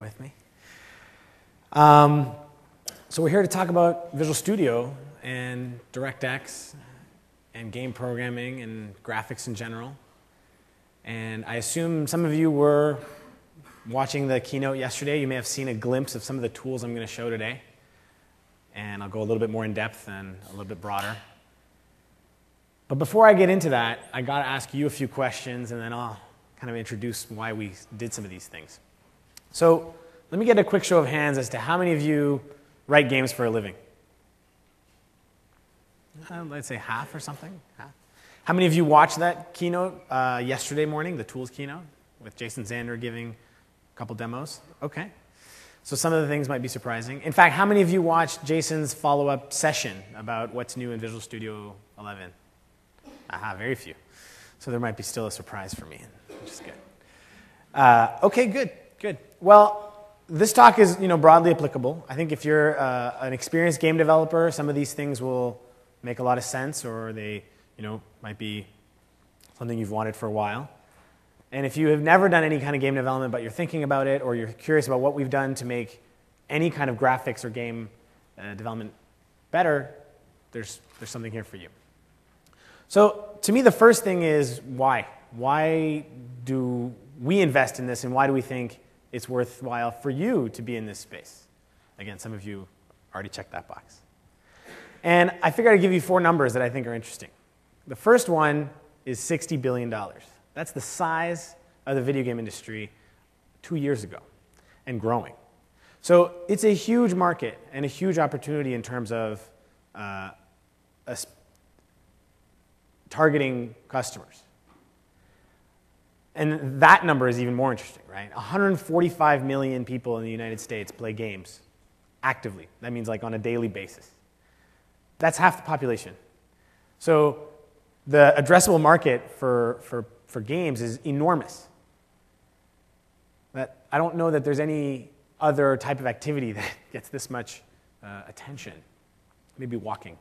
with me. So we're here to talk about Visual Studio and DirectX and game programming and graphics in general. And I assume some of you were watching the keynote yesterday. You may have seen a glimpse of some of the tools I'm going to show today. And I'll go a little bit more in depth and a little bit broader. But before I get into that, I got to ask you a few questions, and then I'll kind of introduce why we did some of these things. So let me get a quick show of hands as to how many of you write games for a living. Let's say half or something. Half. How many of you watched that keynote yesterday morning, the tools keynote, with Jason Zander giving a couple demos? Okay. So some of the things might be surprising. In fact, how many of you watched Jason's follow-up session about what's new in Visual Studio 11? Aha, very few. So there might be still a surprise for me, which is good. Okay, good. Well, this talk is broadly applicable. I think if you're an experienced game developer, some of these things will make a lot of sense, or they might be something you've wanted for a while. And if you have never done any kind of game development, but you're thinking about it, or you're curious about what we've done to make any kind of graphics or game development better, there's something here for you. So to me, the first thing is why? Why do we invest in this, and why do we think it's worthwhile for you to be in this space? Again, some of you already checked that box. And I figured I'd give you 4 numbers that I think are interesting. The first one is $60 billion. That's the size of the video game industry 2 years ago, and growing. So it's a huge market and a huge opportunity in terms of targeting customers. And that number is even more interesting, right? 145 million people in the United States play games actively. That means like on a daily basis. That's half the population. So the addressable market for games is enormous. I don't know that there's any other type of activity that gets this much attention. Maybe walking.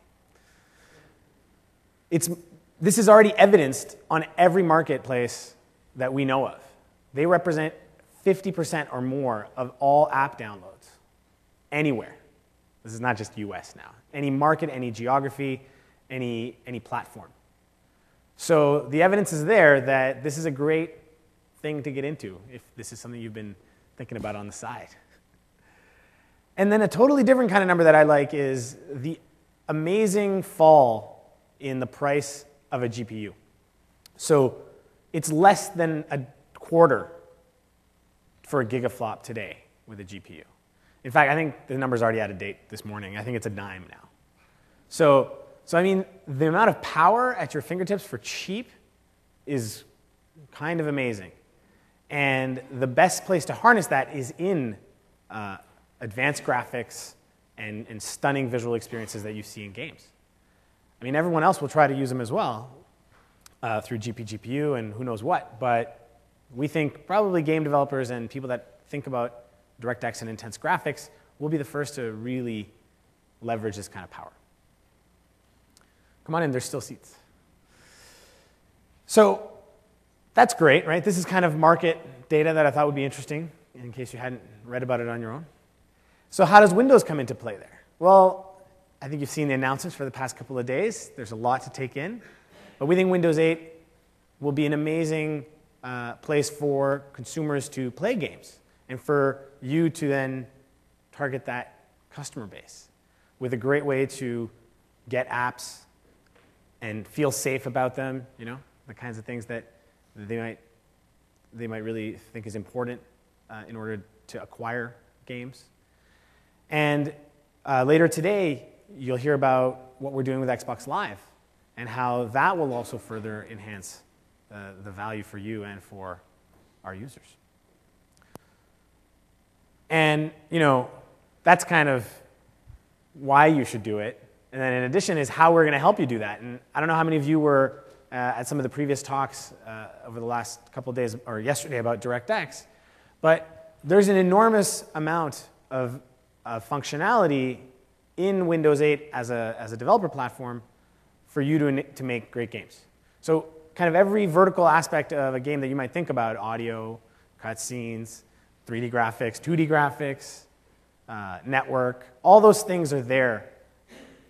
This is already evidenced on every marketplace that we know of. They represent 50% or more of all app downloads anywhere. This is not just US now. Any market, any geography, any platform. So the evidence is there that this is a great thing to get into if this is something you've been thinking about on the side. And then a totally different kind of number that I like is the amazing fall in the price of a GPU. So it's less than a quarter for a gigaflop today with a GPU. In fact, I think the number's already out of date this morning. I think it's a dime now. So I mean, the amount of power at your fingertips for cheap is kind of amazing. And the best place to harness that is in advanced graphics and stunning visual experiences that you see in games. I mean, everyone else will try to use them as well through GPU and who knows what. But we think probably game developers and people that think about DirectX and intense graphics will be the first to really leverage this kind of power. Come on in, there's still seats. So that's great, right? This is kind of market data that I thought would be interesting in case you hadn't read about it on your own. So how does Windows come into play there? Well, I think you've seen the announcements for the past couple of days. There's a lot to take in. But we think Windows 8 will be an amazing place for consumers to play games and for you to then target that customer base with a great way to get apps and feel safe about them, the kinds of things that they might really think is important in order to acquire games. And later today, you'll hear about what we're doing with Xbox Live and how that will also further enhance the value for you and for our users. And, that's kind of why you should do it. And then in addition is how we're going to help you do that. And I don't know how many of you were at some of the previous talks over the last couple of days or yesterday about DirectX, but there's an enormous amount of functionality in Windows 8 as a developer platform for you to make great games. So kind of every vertical aspect of a game that you might think about, audio, cutscenes, 3D graphics, 2D graphics, network. All those things are there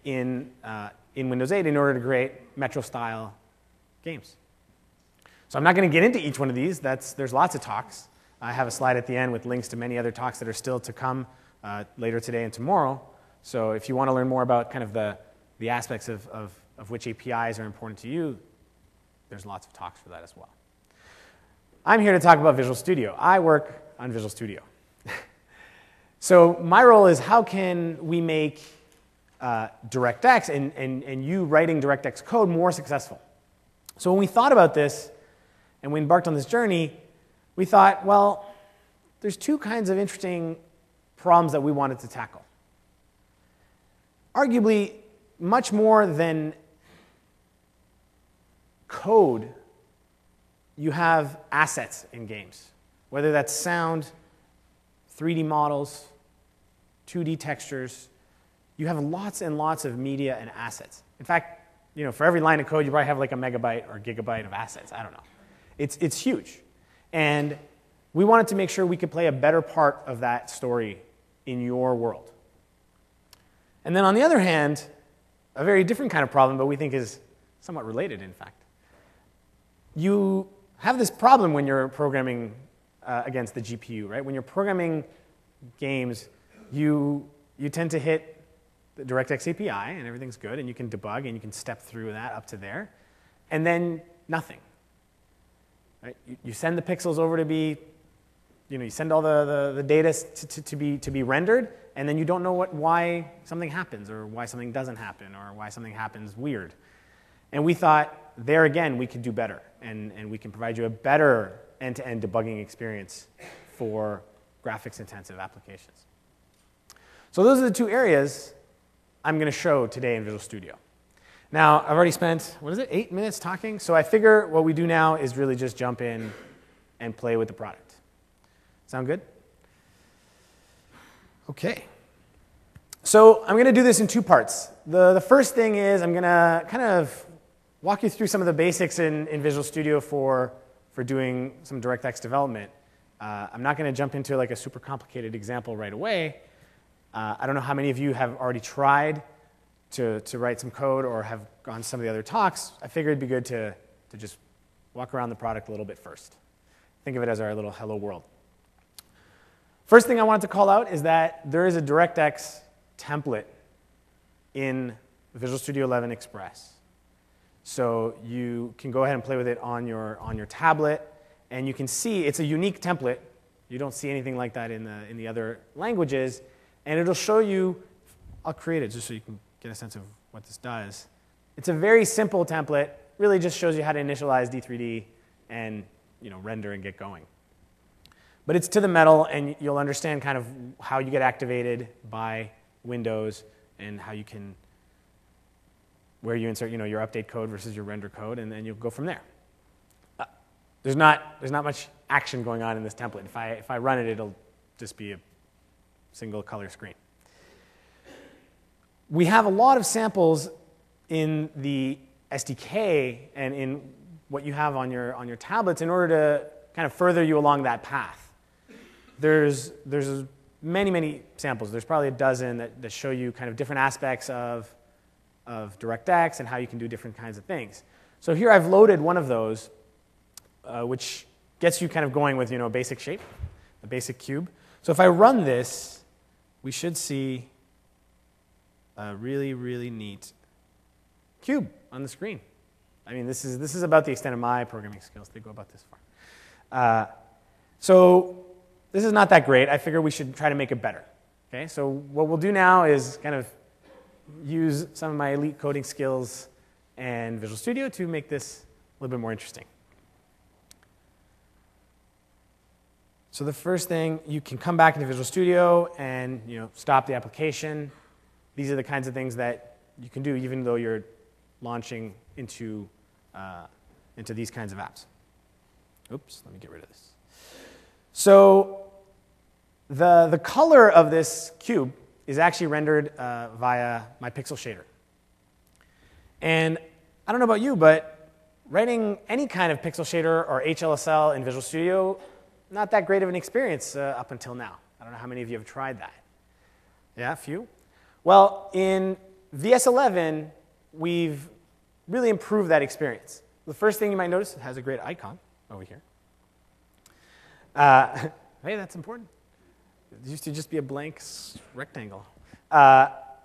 in Windows 8 in order to create Metro-style games. So I'm not going to get into each one of these. There's lots of talks. I have a slide at the end with links to many other talks that are still to come later today and tomorrow. So if you want to learn more about kind of the aspects of which APIs are important to you, there's lots of talks for that as well. I'm here to talk about Visual Studio. I work on Visual Studio. So my role is how can we make DirectX and you writing DirectX code more successful. So when we thought about this and we embarked on this journey, we thought, well, there's two kinds of interesting problems that we wanted to tackle. Arguably, much more than code, you have assets in games, whether that's sound, 3D models, 2D textures. You have lots and lots of media and assets. In fact, for every line of code, you probably have like a megabyte or gigabyte of assets. I don't know. It's huge. And we wanted to make sure we could play a better part of that story in your world. And then on the other hand, a very different kind of problem, but we think is somewhat related, in fact. You have this problem when you're programming against the GPU, right? When you're programming games, you tend to hit the DirectX API, and everything's good, and you can debug, and you can step through that up to there, and then nothing. Right? You send the pixels over to be, you send all the data to be rendered, and then you don't know why something happens, or why something doesn't happen, or why something happens weird. And we thought, there again, we could do better, and we can provide you a better end-to-end debugging experience for graphics-intensive applications. So those are the two areas I'm going to show today in Visual Studio. Now, I've already spent, 8 minutes talking? So I figure what we do now is really just jump in and play with the product. Sound good? OK. So I'm going to do this in two parts. The first thing is I'm going to kind of walk you through some of the basics in Visual Studio for doing some DirectX development. I'm not going to jump into like a super complicated example right away. I don't know how many of you have already tried to write some code or have gone to some of the other talks. I figured it'd be good to just walk around the product a little bit first. Think of it as our little hello world. First thing I wanted to call out is that there is a DirectX template in Visual Studio 11 Express. So you can go ahead and play with it on your tablet, and you can see it's a unique template. You don't see anything like that in the other languages, and it'll show you. I'll create it just so you can get a sense of what this does. It's a very simple template. Really just shows you how to initialize D3D and render and get going. But it's to the metal, and you'll understand kind of how you get activated by Windows and how you can, where you insert your update code versus your render code, and then you'll go from there. There's not much action going on in this template. If I run it, it'll just be a single color screen. We have a lot of samples in the SDK and in what you have on your tablets in order to kind of further you along that path. There's many samples. There's probably a dozen that show you kind of different aspects of DirectX and how you can do different kinds of things. So here I've loaded one of those, which gets you kind of going with a basic shape, a basic cube. So if I run this, we should see a really neat cube on the screen. I mean, this is about the extent of my programming skills. They go about this far. So this is not that great. I figure we should try to make it better. Okay, so what we'll do now is kind of use some of my elite coding skills and Visual Studio to make this a little bit more interesting. So the first thing, you can come back into Visual Studio and stop the application. These are the kinds of things that you can do even though you're launching into these kinds of apps. Oops, let me get rid of this. So the color of this cube is actually rendered via my pixel shader. And I don't know about you, but writing any kind of pixel shader or HLSL in Visual Studio not that great of an experience up until now. I don't know how many of you have tried that. Yeah, a few? Well, in VS11, we've really improved that experience. The first thing you might notice, it has a great icon over here. Hey, that's important. It used to just be a blank rectangle.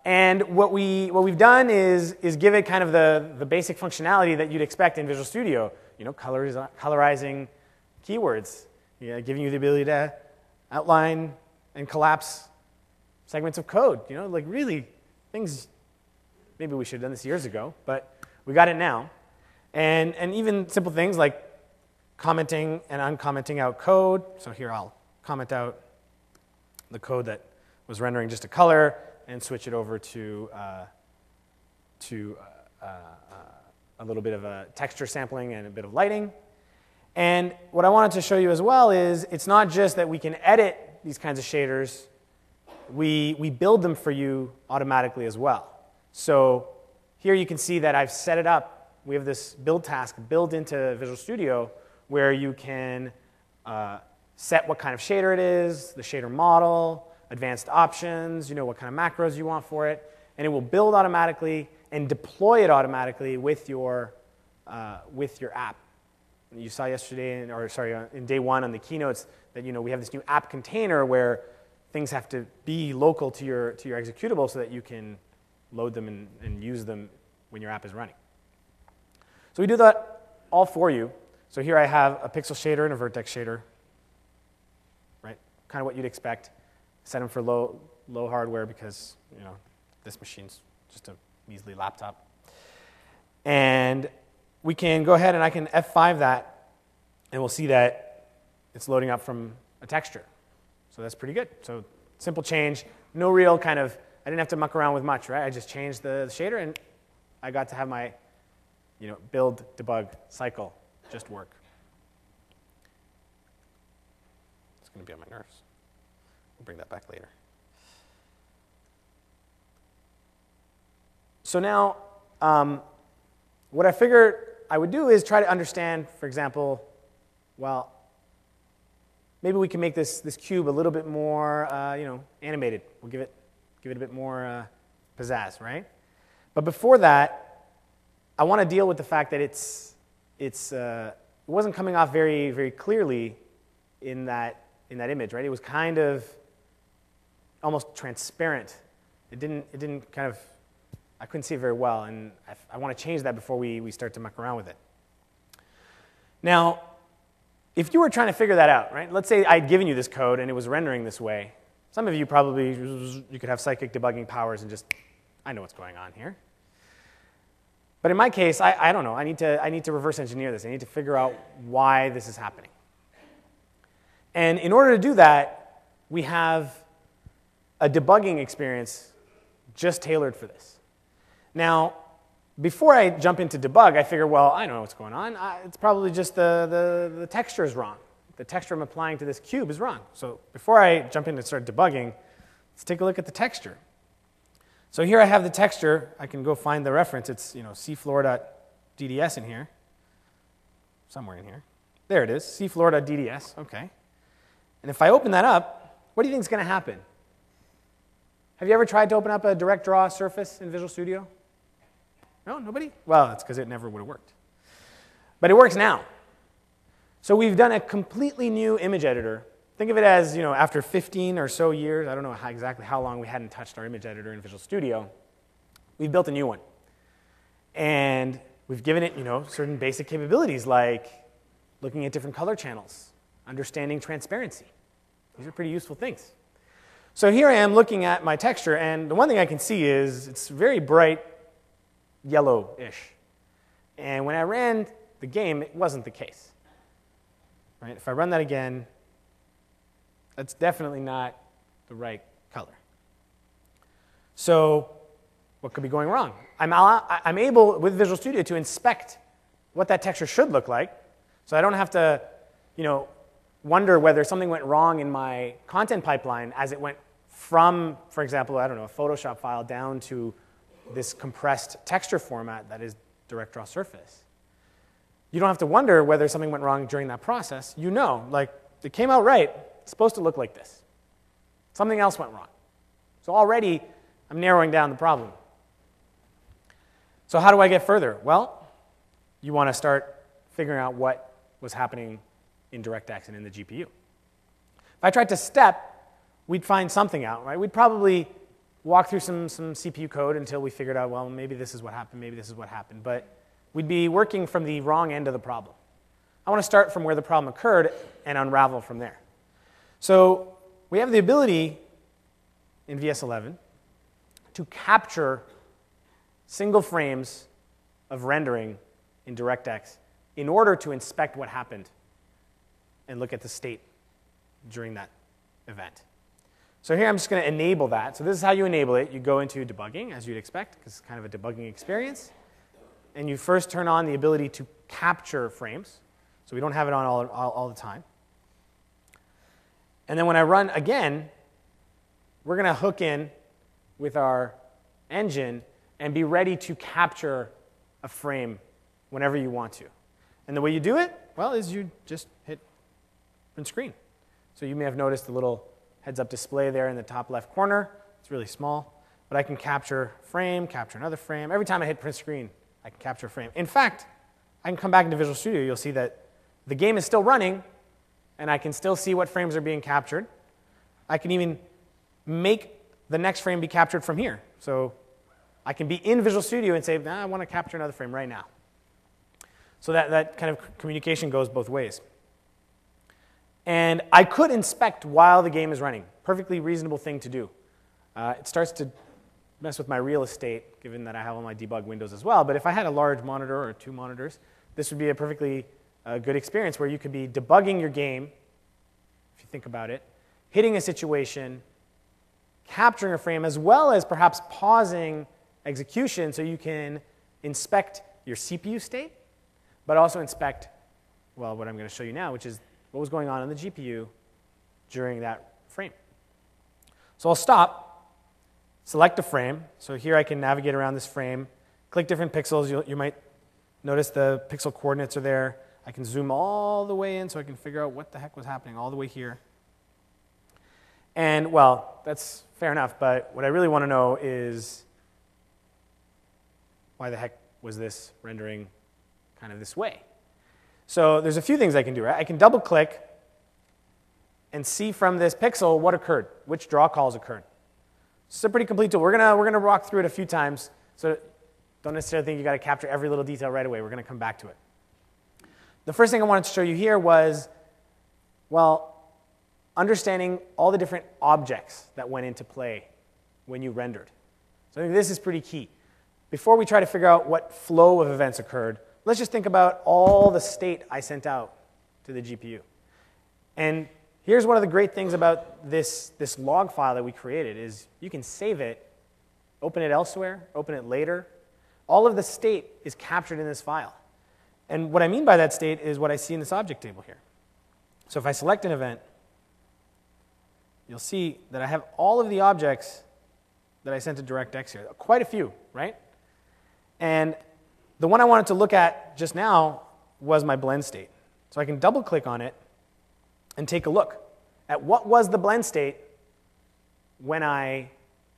And what we've done is give it kind of the basic functionality that you'd expect in Visual Studio. You know, colorizing keywords, giving you the ability to outline and collapse segments of code. You know, like really things. Maybe we should have done this years ago, but we got it now. And even simple things like commenting and uncommenting out code. So here I'll comment out the code that was rendering just a color and switch it over to a little bit of a texture sampling and a bit of lighting. And what I wanted to show you as well is it's not just that we can edit these kinds of shaders, we build them for you automatically as well. So here you can see that I've set it up. We have this build task built into Visual Studio where you can set what kind of shader it is, the shader model, advanced options, you know what kind of macros you want for it, and it will build automatically and deploy it automatically with your app. You saw yesterday, in day one on the keynotes that we have this new app container where things have to be local to your executable so that you can load them and use them when your app is running. So we do that all for you. So here I have a pixel shader and a vertex shader, right? Kind of what you'd expect. Set them for low hardware because this machine's just a measly laptop. And we can go ahead and I can F5 that, and we'll see that it's loading up from a texture. So that's pretty good. So simple change, no real kind of, I didn't have to muck around with much, right? I just changed the shader, and I got to have my build, debug, cycle just work. It's going to be on my nerves. We'll bring that back later. So now, what I figured I would do is try to understand, for example, well, maybe we can make this cube a little bit more, animated. We'll give it a bit more pizzazz, right? But before that, I want to deal with the fact that it wasn't coming off very, very clearly in that image, right? It was kind of almost transparent. It didn't kind of, I couldn't see it very well, and I want to change that before we start to muck around with it. Now, if you were trying to figure that out, right? Let's say I'd given you this code and it was rendering this way. Some of you probably, you could have psychic debugging powers and just, I know what's going on here. But in my case, I don't know. I need to reverse engineer this. I need to figure out why this is happening. And in order to do that, we have a debugging experience just tailored for this. Now, before I jump into debug, I figure, well, I don't know what's going on. It's probably just the texture is wrong. The texture I'm applying to this cube is wrong. So before I jump in and start debugging, let's take a look at the texture. So here I have the texture. I can go find the reference. It's cfloor.dds in here, somewhere in here. There it is, cfloor.dds. Okay. And if I open that up, what do you think is going to happen? Have you ever tried to open up a direct draw surface in Visual Studio? No, nobody? Well, that's because it never would have worked. But it works now. So we've done a completely new image editor. Think of it as, after 15 or so years, I don't know exactly how long we hadn't touched our image editor in Visual Studio, we've built a new one. And we've given it, certain basic capabilities like looking at different color channels, understanding transparency. These are pretty useful things. So here I am looking at my texture, and the one thing I can see is it's very bright yellow-ish. And when I ran the game, it wasn't the case. Right? If I run that again, that's definitely not the right color. So what could be going wrong? I'm able, with Visual Studio, to inspect what that texture should look like, so I don't have to wonder whether something went wrong in my content pipeline as it went from, for example, I don't know, a Photoshop file down to this compressed texture format that is direct draw surface. You don't have to wonder whether something went wrong during that process. Like it came out right. It's supposed to look like this. Something else went wrong. So already, I'm narrowing down the problem. So how do I get further? Well, you want to start figuring out what was happening in DirectX and in the GPU. If I tried to step, we'd find something out, right? We'd probably walk through some CPU code until we figured out, well, maybe this is what happened, maybe this is what happened. But we'd be working from the wrong end of the problem. I want to start from where the problem occurred and unravel from there. So we have the ability in VS11 to capture single frames of rendering in DirectX in order to inspect what happened and look at the state during that event. So here I'm just going to enable that. So this is how you enable it. You go into debugging, as you'd expect, because it's kind of a debugging experience. And you first turn on the ability to capture frames. So we don't have it on all the time. And then when I run again, we're going to hook in with our engine and be ready to capture a frame whenever you want to. And the way you do it, well, is you just hit print screen. So you may have noticed the little heads-up display there in the top left corner. It's really small. But I can capture frame, capture another frame. Every time I hit print screen, I can capture a frame. In fact, I can come back into Visual Studio. You'll see that the game is still running, and I can still see what frames are being captured. I can even make the next frame be captured from here. So I can be in Visual Studio and say, I want to capture another frame right now. So that kind of communication goes both ways. And I could inspect while the game is running. Perfectly reasonable thing to do. It starts to mess with my real estate, given that I have all my debug windows as well. But if I had a large monitor or 2 monitors, this would be a perfectly good experience where you could be debugging your game, if you think about it, hitting a situation, capturing a frame, as well as perhaps pausing execution so you can inspect your CPU state, but also inspect, well, what I'm going to show you now, which is what was going on in the GPU during that frame. So I'll stop, select a frame. So here I can navigate around this frame, click different pixels. You might notice the pixel coordinates are there. I can zoom all the way in so I can figure out what the heck was happening all the way here. And, well, that's fair enough, but what I really want to know is why the heck was this rendering kind of this way? So there's a few things I can do, right? I can double-click and see from this pixel what occurred, which draw calls occurred. It's a pretty complete tool. We're gonna walk through it a few times, so don't necessarily think you got to capture every little detail right away. We're going to come back to it. The first thing I wanted to show you here was, well, understanding all the different objects that went into play when you rendered. So I think this is pretty key. Before we try to figure out what flow of events occurred, let's just think about all the state I sent out to the GPU. And here's one of the great things about this log file that we created is you can save it, open it elsewhere, open it later. All of the state is captured in this file. And what I mean by that state is what I see in this object table here. So if I select an event, you'll see that I have all of the objects that I sent to DirectX here. Quite a few, right? And the one I wanted to look at just now was my blend state. So I can double-click on it and take a look at what was the blend state when I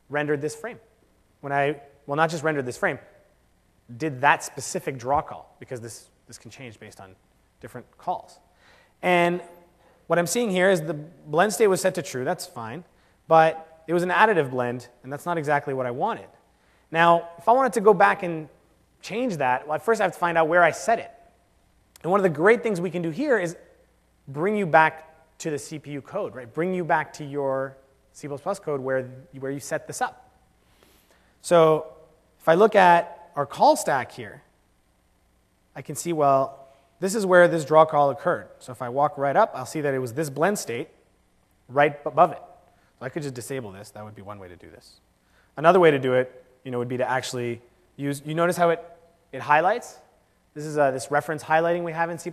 rendered this frame. Well, not just rendered this frame, did that specific draw call, because this can change based on different calls. And what I'm seeing here is the blend state was set to true. That's fine. But it was an additive blend, and that's not exactly what I wanted. Now, if I wanted to go back and change that, well, at first I have to find out where I set it. And one of the great things we can do here is bring you back to the CPU code, right? Bring you back to your C++ code where you set this up. So if I look at our call stack here, I can see, well, this is where this draw call occurred. So if I walk right up, I'll see that it was this blend state right above it. So I could just disable this. That would be one way to do this. Another way to do it, would be to actually use, you notice how it highlights? This is this reference highlighting we have in C++.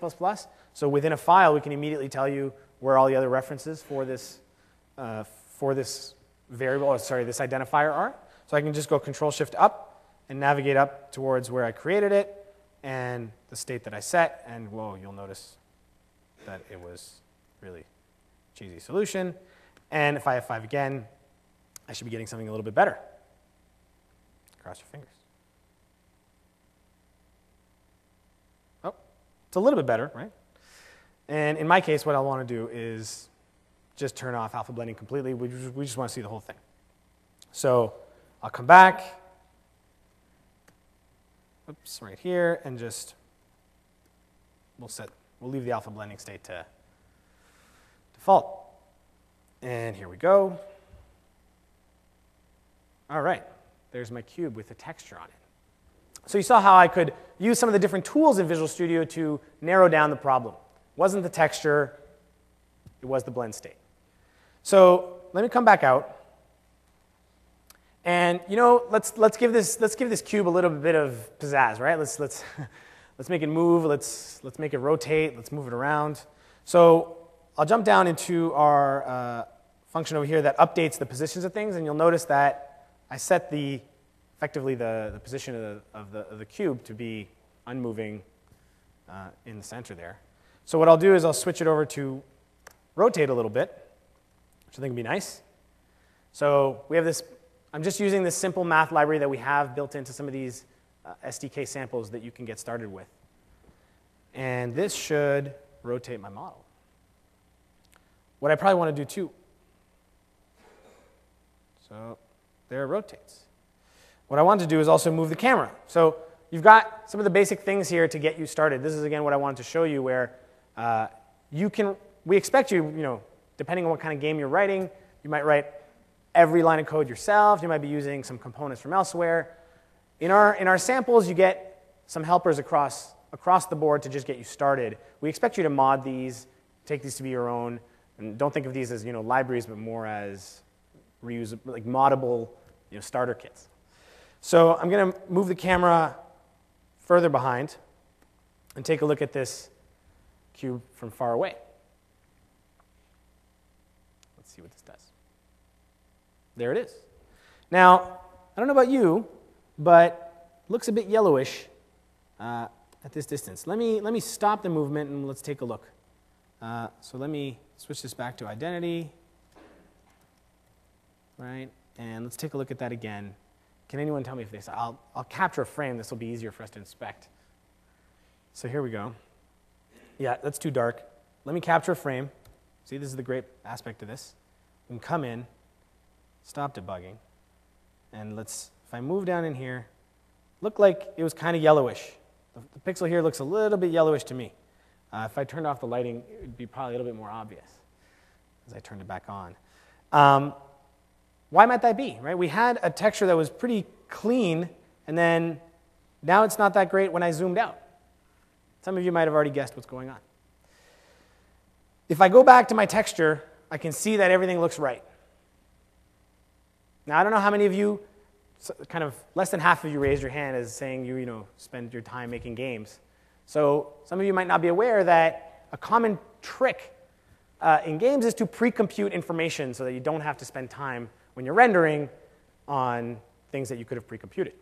So within a file, we can immediately tell you where all the other references for this variable, or sorry, this identifier are. So I can just go Control-Shift up and navigate up towards where I created it and the state that I set, and whoa, you'll notice that it was really cheesy solution. And if I have 5 again, I should be getting something a little bit better. Cross your fingers. Oh, it's a little bit better, right? And in my case, what I want to do is just turn off alpha blending completely. We just want to see the whole thing. So I'll come back, oops, right here, and just we'll leave the alpha blending state to default. And here we go. All right, there's my cube with a texture on it. So you saw how I could use some of the different tools in Visual Studio to narrow down the problem. It wasn't the texture, it was the blend state. So let me come back out. And let's give this cube a little bit of pizzazz, right? Let's make it move. Let's make it rotate. Let's move it around. So I'll jump down into our function over here that updates the positions of things, and you'll notice that I set effectively the position of the cube to be unmoving in the center there. So what I'll do is I'll switch it over to rotate a little bit, which I think would be nice. So we have this. I'm just using this simple math library that we have built into some of these SDK samples that you can get started with. And this should rotate my model. What I probably want to do too. So there it rotates. What I want to do is also move the camera. So you've got some of the basic things here to get you started. This is, again, what I wanted to show you where we expect you, depending on what kind of game you're writing, you might write every line of code yourself. You might be using some components from elsewhere. In our samples, you get some helpers across the board to just get you started. We expect you to mod these, take these to be your own, and don't think of these as libraries, but more as reusable, like moddable starter kits. So I'm going to move the camera further behind and take a look at this cube from far away. Let's see what this does. There it is. Now, I don't know about you, but it looks a bit yellowish at this distance. Let me stop the movement and let's take a look. So let me switch this back to identity, right? And let's take a look at that again. Can anyone tell me if this? I'll capture a frame. This will be easier for us to inspect. So here we go. Yeah, that's too dark. Let me capture a frame. See, this is the great aspect of this. We can come in, stop debugging, and if I move down in here, looked like it was kind of yellowish. The pixel here looks a little bit yellowish to me. If I turned off the lighting, it would be probably a little bit more obvious as I turned it back on. Why might that be, right? We had a texture that was pretty clean, and then now it's not that great when I zoomed out. Some of you might have already guessed what's going on. If I go back to my texture, I can see that everything looks right. Now, I don't know how many of you, kind of less than half of you raised your hand as saying you spend your time making games. So some of you might not be aware that a common trick in games is to pre-compute information so that you don't have to spend time when you're rendering on things that you could have pre-computed.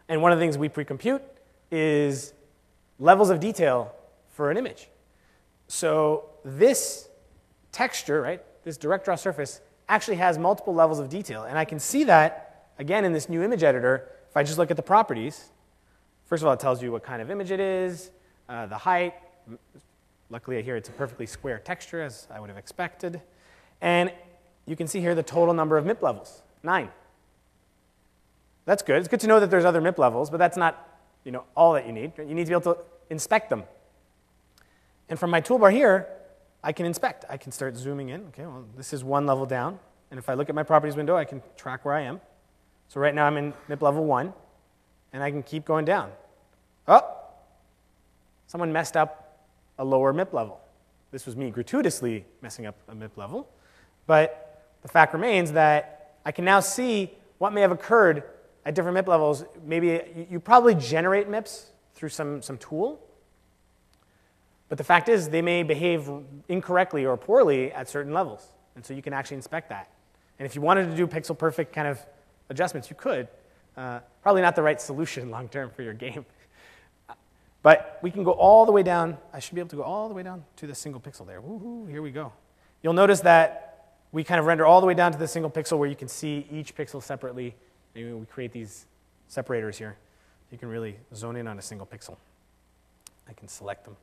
And one of the things we pre-compute is levels of detail for an image. So this texture, right, this direct draw surface, actually has multiple levels of detail. And I can see that, again, in this new image editor. If I just look at the properties, first of all, it tells you what kind of image it is, the height. Luckily, here it's a perfectly square texture, as I would have expected. And you can see here the total number of MIP levels, 9. That's good. It's good to know that there's other MIP levels, but that's not all that you need. You need to be able to inspect them. And from my toolbar here, I can inspect. I can start zooming in. Okay, well, this is one level down. And if I look at my properties window, I can track where I am. So right now I'm in MIP level 1, and I can keep going down. Oh, someone messed up a lower MIP level. This was me gratuitously messing up a MIP level. But the fact remains that I can now see what may have occurred at different MIP levels. Maybe you probably generate MIPs through some tool. But the fact is, they may behave incorrectly or poorly at certain levels. And so you can actually inspect that. And if you wanted to do pixel perfect kind of adjustments, you could. Probably not the right solution long term for your game. But we can go all the way down. I should be able to go all the way down to the single pixel there. Woohoo, here we go. you'll notice that we kind of render all the way down to the single pixel where you can see each pixel separately. Maybe we create these separators here. You can really zone in on a single pixel. I can select them.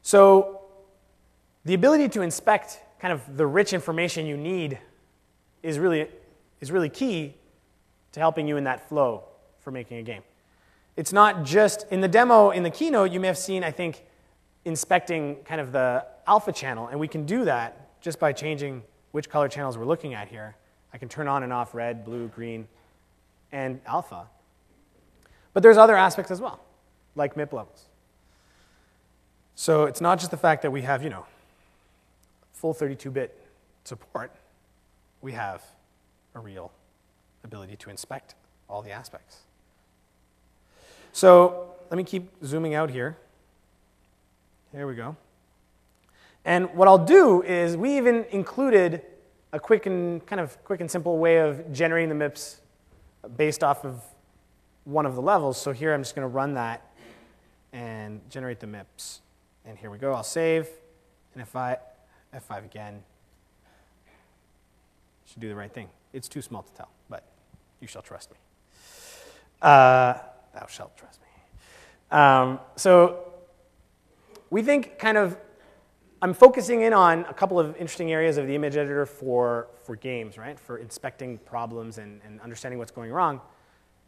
So the ability to inspect kind of the rich information you need is really key to helping you in that flow for making a game. It's not just, in the demo, in the keynote, you may have seen, I think, inspecting kind of the alpha channel, and we can do that just by changing which color channels we're looking at here. I can turn on and off red, blue, green, and alpha. But there's other aspects as well, like MIP levels. So it's not just the fact that we have, full 32-bit support. We have a real ability to inspect all the aspects. So let me keep zooming out here. There we go. And what I'll do is we even included a quick and simple way of generating the MIPS based off of one of the levels. So here I'm just going to run that and generate the MIPS. And here we go. I'll save. And if I F5 again, should do the right thing. It's too small to tell, but you shall trust me. Thou shalt trust me. So we think I'm focusing in on a couple of interesting areas of the image editor for games, right? For inspecting problems and understanding what's going wrong.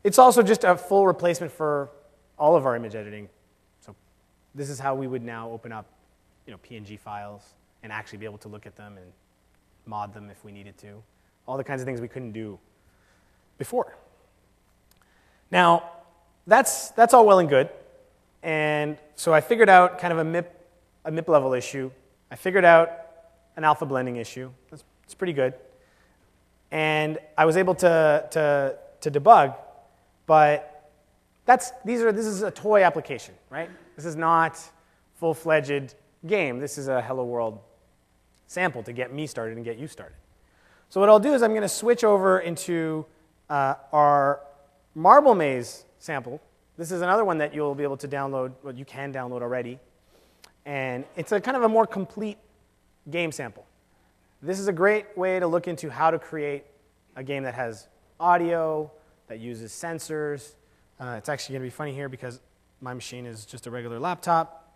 It's also just a full replacement for all of our image editing. So this is how we would now open up PNG files and actually be able to look at them and mod them if we needed to. All the kinds of things we couldn't do before. Now, that's all well and good. And so I figured out kind of a MIP level issue. I figured out an alpha blending issue. It's pretty good. And I was able to debug, but this is a toy application, right? This is not full-fledged game. This is a Hello World sample to get me started and get you started. So what I'll do is I'm going to switch over into our Marble Maze sample. This is another one that you'll be able to download, well, you can download already. And it's a kind of a more complete game sample. This is a great way to look into how to create a game that has audio, that uses sensors. It's actually going to be funny here because my machine is just a regular laptop.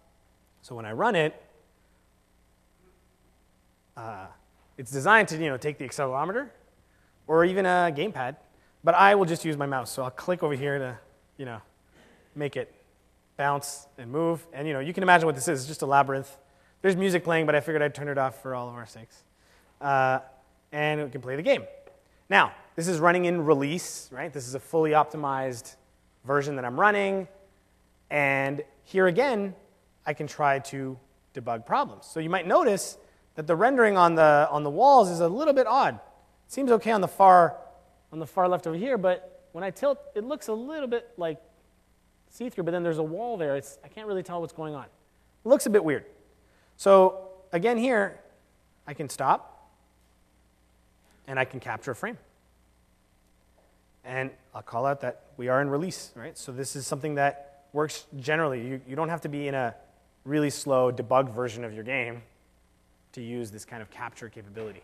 So when I run it, it's designed to take the accelerometer or even a gamepad. But I will just use my mouse. So I'll click over here to make it bounce and move. And you can imagine what this is. It's just a labyrinth. There's music playing, but I figured I'd turn it off for all of our sakes. And we can play the game. Now, this is running in release, right? This is a fully optimized version that I'm running. And here again, I can try to debug problems. So you might notice that the rendering on the walls is a little bit odd. It seems okay on the far left over here, but when I tilt, it looks a little bit like see-through, but then there's a wall there. I can't really tell what's going on. It looks a bit weird. So again here, I can stop, and I can capture a frame. And I'll call out that we are in release, right? So this is something that works generally. You don't have to be in a really slow debug version of your game to use this kind of capture capability.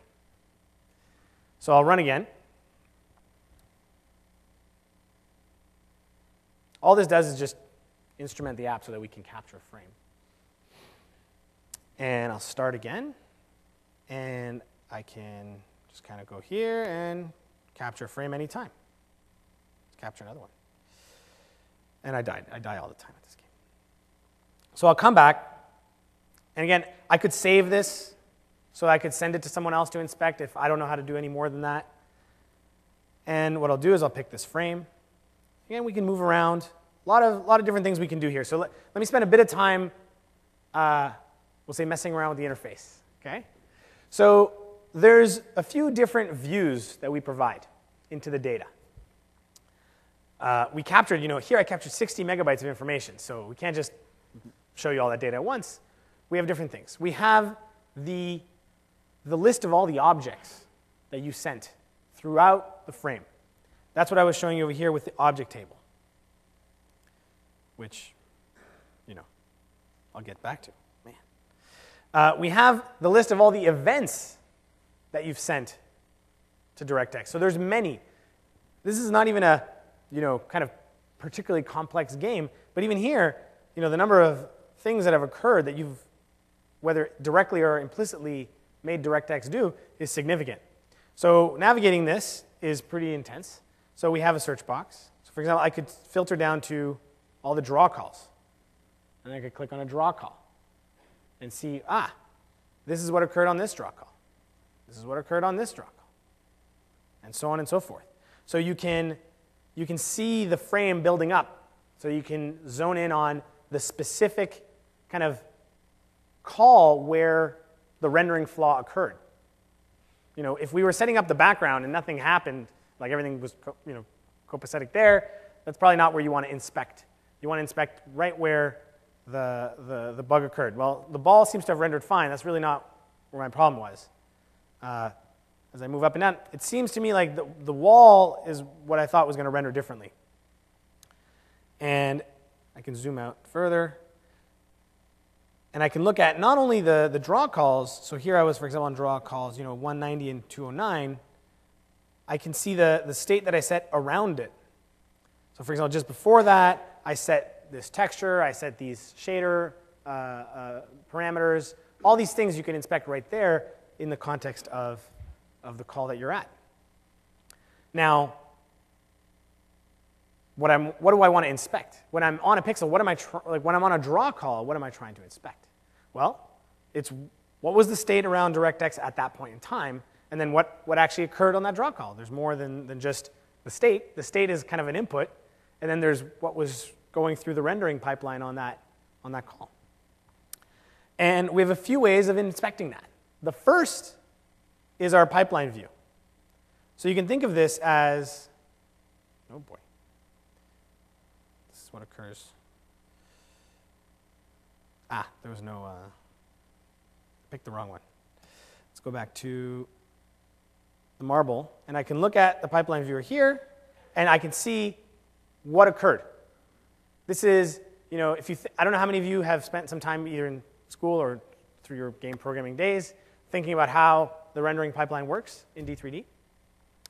So I'll run again. All this does is just instrument the app so that we can capture a frame. And I'll start again. And I can just kind of go here and capture a frame anytime. Let's capture another one. And I died. I die all the time at this game. So I'll come back. And again, I could save this so I could send it to someone else to inspect if I don't know how to do any more than that. And what I'll do is I'll pick this frame. Again, we can move around. A lot of different things we can do here. So let me spend a bit of time, we'll say, messing around with the interface. Okay? So there's a few different views that we provide into the data. We captured, here I captured 60 megabytes of information. So we can't just show you all that data at once. We have different things. We have the list of all the objects that you sent throughout the frame. That's what I was showing you over here with the object table, which, I'll get back to. Man. we have the list of all the events that you've sent to DirectX. So there's many. This is not even a kind of particularly complex game, but even here, the number of things that have occurred that you've, whether directly or implicitly, made DirectX do is significant. So navigating this is pretty intense. So we have a search box. So for example, I could filter down to all the draw calls. And I could click on a draw call and see, this is what occurred on this draw call. This is what occurred on this draw call. And so on and so forth. So you can see the frame building up. So you can zone in on the specific kind of call where the rendering flaw occurred. If we were setting up the background and nothing happened, like everything was copacetic there, that's probably not where you want to inspect. You want to inspect right where the bug occurred. Well, the ball seems to have rendered fine. That's really not where my problem was. As I move up and down, it seems to me like the wall is what I thought was going to render differently. And I can zoom out further. And I can look at not only the draw calls, so here I was, for example, on draw calls, 190 and 209. I can see the state that I set around it. So for example, just before that, I set this texture, I set these shader parameters. All these things you can inspect right there in the context of the call that you're at. Now, what do I want to inspect? When I'm on a pixel, when I'm on a draw call, what am I trying to inspect? Well, it's what was the state around DirectX at that point in time, and then what actually occurred on that draw call. There's more than just the state. The state is kind of an input, and then there's what was going through the rendering pipeline on that call. And we have a few ways of inspecting that. The first is our pipeline view. So you can think of this as, oh boy, this is what occurs. There was no, I picked the wrong one. Let's go back to the marble, and I can look at the pipeline viewer here, and I can see what occurred. This is, if you, I don't know how many of you have spent some time either in school or through your game programming days thinking about how the rendering pipeline works in D3D.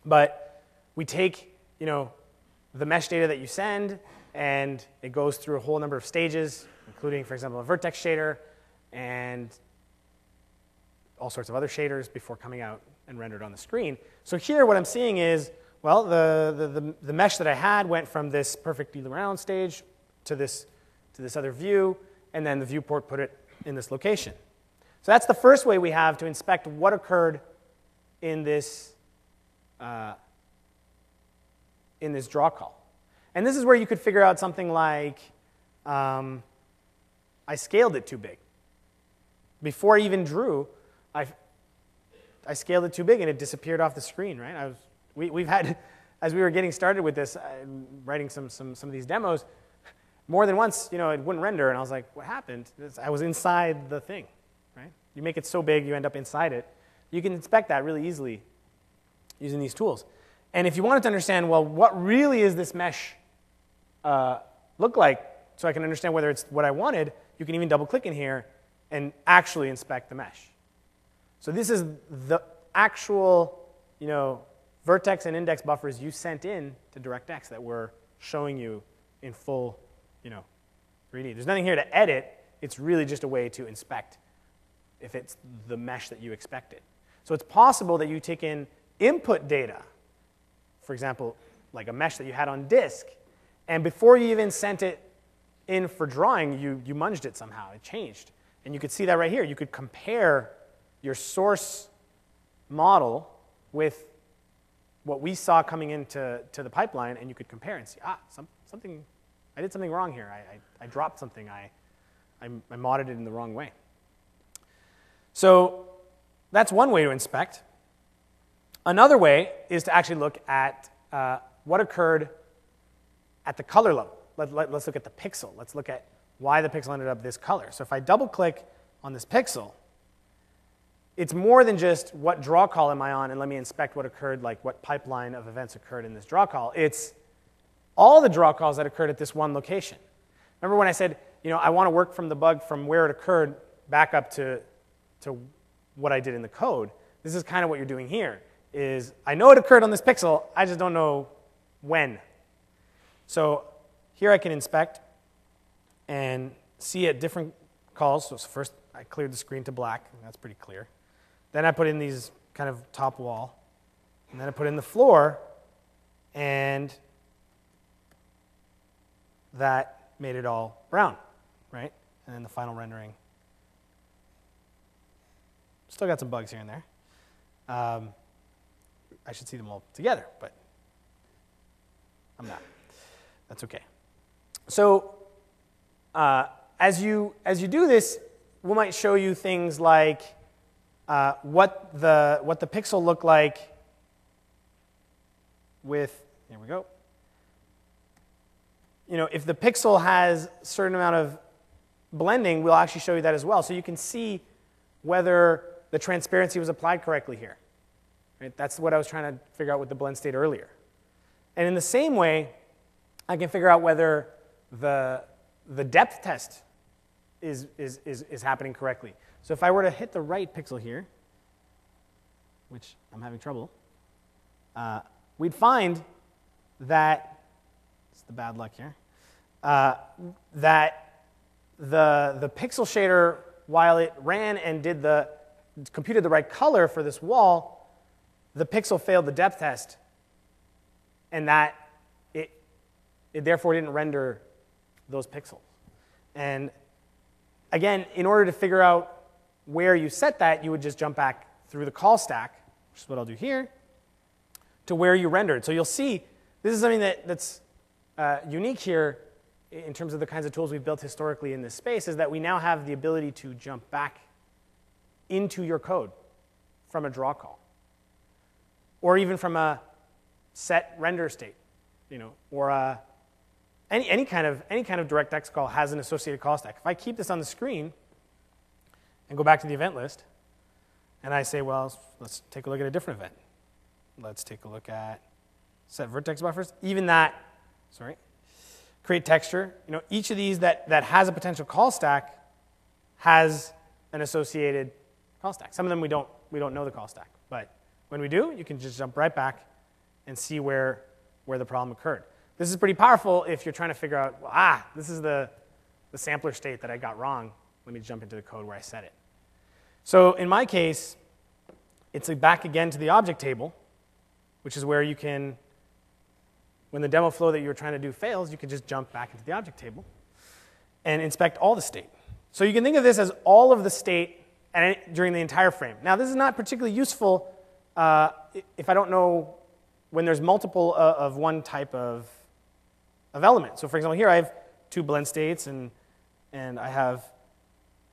But we take, the mesh data that you send, and it goes through a whole number of stages, including, for example, a vertex shader and all sorts of other shaders before coming out and rendered on the screen. So here what I'm seeing is, well, the mesh that I had went from this perfectly round stage to this other view, and then the viewport put it in this location. So that's the first way we have to inspect what occurred in this draw call. And this is where you could figure out something like, I scaled it too big. Before I even drew, I scaled it too big and it disappeared off the screen, right? We've had, as we were getting started with this, writing some of these demos, more than once, it wouldn't render, and I was like, what happened? I was inside the thing, right? You make it so big, you end up inside it. You can inspect that really easily using these tools. And if you wanted to understand, well, what really is this mesh look like, so I can understand whether it's what I wanted, you can even double-click in here and actually inspect the mesh. So this is the actual, vertex and index buffers you sent in to DirectX that we're showing you in full, 3D. There's nothing here to edit. It's really just a way to inspect if it's the mesh that you expected. So it's possible that you take in input data, for example, like a mesh that you had on disk, and before you even sent it in for drawing, you munged it somehow. It changed. And you could see that right here. You could compare your source model with what we saw coming into the pipeline, and you could compare and see, something, I did something wrong here. I dropped something. I modded it in the wrong way. So that's one way to inspect. Another way is to actually look at what occurred at the color level. Let's look at the pixel. Let's look at why the pixel ended up this color. So if I double-click on this pixel, it's more than just what draw call am I on, and let me inspect what occurred, like what pipeline of events occurred in this draw call. It's all the draw calls that occurred at this one location. Remember when I said, I want to work from the bug from where it occurred back up to to what I did in the code. This is kind of what you're doing here, is I know it occurred on this pixel, I just don't know when. So here I can inspect and see at different calls. So first I cleared the screen to black, and that's pretty clear. Then I put in these kind of top wall, and then I put in the floor, and that made it all brown, right? And then the final rendering. Still got some bugs here and there. I should see them all together, but I'm not. That's okay. So as you do this, we might show you things like what the pixel looked like with, here we go. You know, if the pixel has a certain amount of blending, we'll actually show you that as well. So you can see whether the transparency was applied correctly here. Right? That's what I was trying to figure out with the blend state earlier. And in the same way, I can figure out whether the depth test is happening correctly. So if I were to hit the right pixel here, which I'm having trouble, we'd find that, it's the bad luck here, that the pixel shader, while it ran and computed the right color for this wall, the pixel failed the depth test, and that it therefore didn't render those pixels. And again, in order to figure out where you set that, you would just jump back through the call stack, which is what I'll do here, to where you rendered. So you'll see this is something that's unique here in terms of the kinds of tools we've built historically in this space, is that we now have the ability to jump back into your code from a draw call, or even from a set render state, you know, or any kind of DirectX call has an associated call stack. If I keep this on the screen and go back to the event list, and I say, well, let's take a look at a different event. Let's take a look at set vertex buffers. Even that, create texture. You know, each of these that has a potential call stack has an associated call stack. Some of them we don't know the call stack, but when we do, you can just jump right back and see where the problem occurred. This is pretty powerful if you're trying to figure out, well, this is the sampler state that I got wrong. Let me jump into the code where I set it. So in my case, it's back again to the object table, which is where you can, when the demo flow that you were trying to do fails, you can just jump back into the object table and inspect all the state. So you can think of this as all of the state during the entire frame. Now, this is not particularly useful if I don't know when there's multiple of one type of element. So for example, here I have 2 blend states, and I have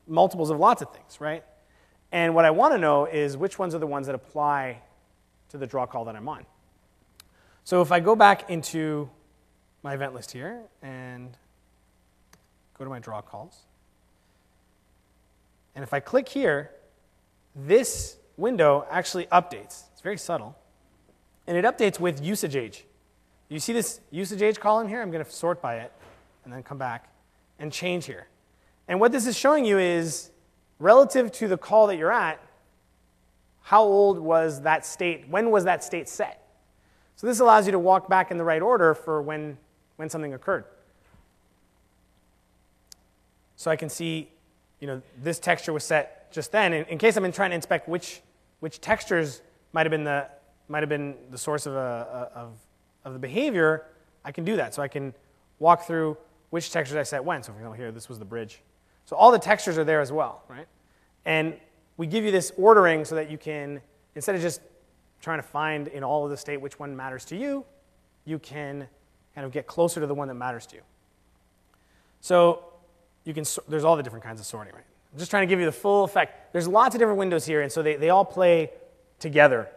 multiples of lots of things, right? And what I want to know is which ones are the ones that apply to the draw call that I'm on. So if I go back into my event list here and go to my draw calls, and if I click here, this window actually updates. It's very subtle. And it updates with usage age. You see this usage age column here? I'm going to sort by it and then come back and change here. And what this is showing you is, relative to the call that you're at, how old was that state? When was that state set? So this allows you to walk back in the right order for when something occurred. So I can see, you know, this texture was set just then. In case I'm trying to inspect which textures might have been the source of the behavior, I can do that. So I can walk through which textures I set when. So for example, here, this was the bridge. So all the textures are there as well, right? And we give you this ordering so that you can, instead of just trying to find in all of the state which one matters to you, you can kind of get closer to the one that matters to you. So you can, there's all the different kinds of sorting, right? I'm just trying to give you the full effect. There's lots of different windows here, and so they all play together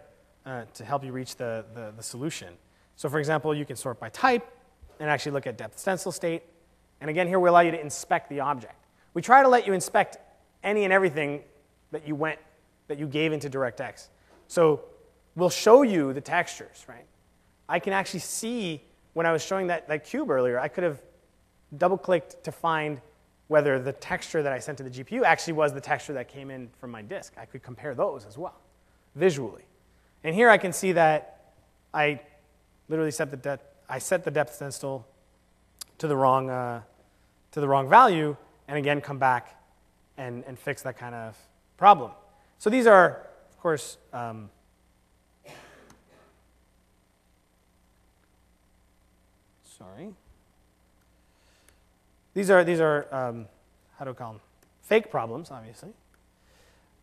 to help you reach the solution. So for example, you can sort by type and actually look at depth stencil state. And again, here we allow you to inspect the object. We try to let you inspect any and everything that you gave into DirectX. So we'll show you the textures, right? I can actually see, when I was showing that cube earlier, I could have double-clicked to find whether the texture that I sent to the GPU actually was the texture that came in from my disk. I could compare those as well, visually. And here I can see that I literally set the depth stencil to the wrong value, and again come back and fix that kind of problem. So these are, of course, These are how do I call them? Fake problems, obviously.